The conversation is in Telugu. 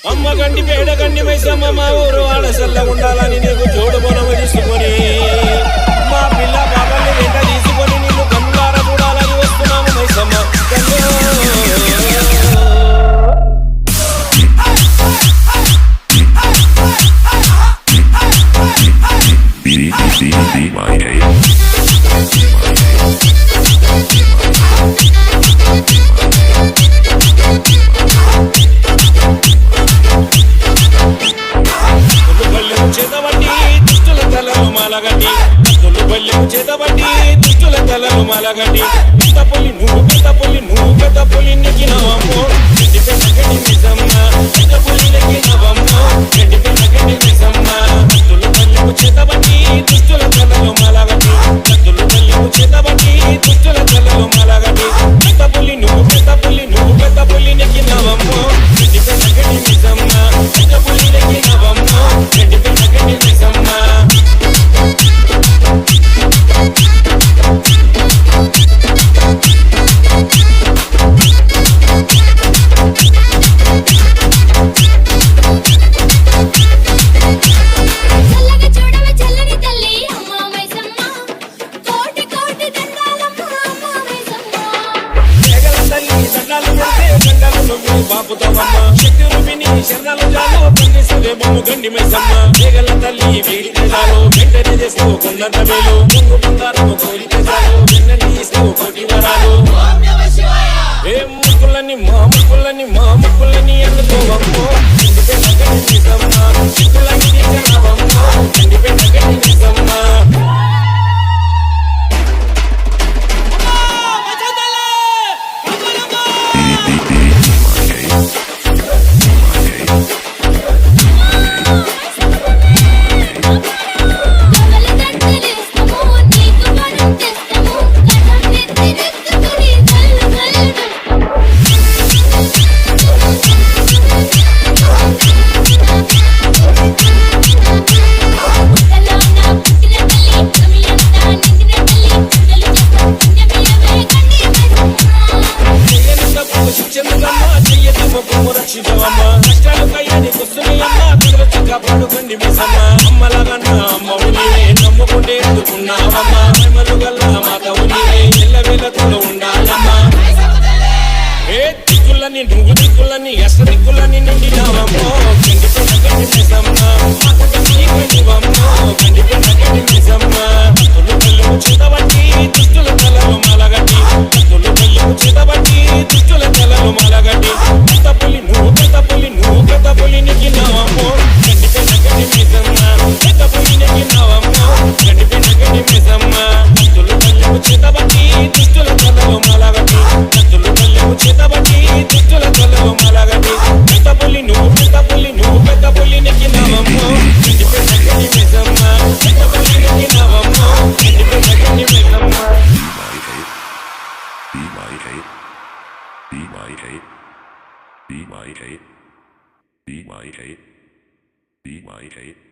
అమ్మ గండి పేడ గండి మైసమ్మ మా ఊరు ఆడసల్ల ఉండాలని నీకు జోడు బొనము తీసుకొని మా పిల్ల బాబాన్ని వెంట తీసుకొని నిన్ను కన్నులార చూడాలని వస్తున్నాము మైసమ్మ చేతబట్టి దుష్టుల తలలో మాలగట్టి పెద్దపల్లి నువ్వు పెద్దపల్లి నెక్కినవమ్మో గడ్డి పెద్దగడ్డి నిజమ్మ పెద్దపల్లి నెక్కినవమ్మో గడ్డి పెద్దగడ్డి నిజమ్మ దుష్టుల తల్లకు చేతబట్టి దుష్టుల తలలో మాలగట్టి దుష్టుల తల్లకు చేతబట్టి దుష్టుల తలలో మాలగట్టి పెద్దపల్లి నువ్వు పెద్దపల్లి నెక్కినవమ్మో గడ్డి పెద్దగడ్డి నిజమ్మ పెద్దపల్లి నెక్కినవమ్మో గడ్డి పెద్దగడ్డి నిజమ్మ గండి మైసమ్మ జగల తల్లి వేడితే చాలు వెంటనే చేసుకోకున్నంత మేలు ముందు బంగారము కోరితే చాలు వెన్నని తీసుకో కోటి వరాలు ఏ ముక్కులని మా ముక్కులని అందుకోవమ్మో గండి పెద్దగడ్డి నిజమ్మ చిక్కులని తీర్చనవమ్మో గండి పెద్దగడ్డి నిజమ్మ అమ్మలగన్న అమ్మవు నీవే నమ్ముకుంటే ఎందుకున్నావమ్మా మహిమలు గల్ల మాతవు నీవే ఎల్లవేళతో ఉండాలమ్మా ఏ దిక్కులని నువ్వు దిక్కులని అష్ట దిక్కులని నిండినావమ్మో గండి పెద్దగడ్డి మైసమ్మ గండి పెద్దగడ్డి మైసమ్మ భక్తులు కళ్ళకు చేతబట్టి దుష్టుల తలలో మాలగట్టి భక్తులు కళ్ళకు చేతబట్టి దుష్టుల తలలో మాలగట్టి పెద్దపల్లి నువ్వు పెద్దపల్లి నెక్కినావమ్మో గండి పెద్దగడ్డి మైసమ్మ పెద్దపల్లి నెక్కినావమ్మో గండి పెద్దగడ్డి మైసమ్మ భక్తులు కళ్ళకు చేతబట్టి దుష్టుల తలలో మాలగట్టి భక్తులు కళ్ళకు చేతబట్టి దుష్టుల తలలో మాలగట్టి పెద్దపల్లి నువ్వు పెద్దపల్లి నెక్కినావమ్మో గండి పెద్దగడ్డి మైసమ్మ పెద్దపల్లి నెక్కినావమ్మో గండి పెద్దగడ్డి మైసమ్మ BYK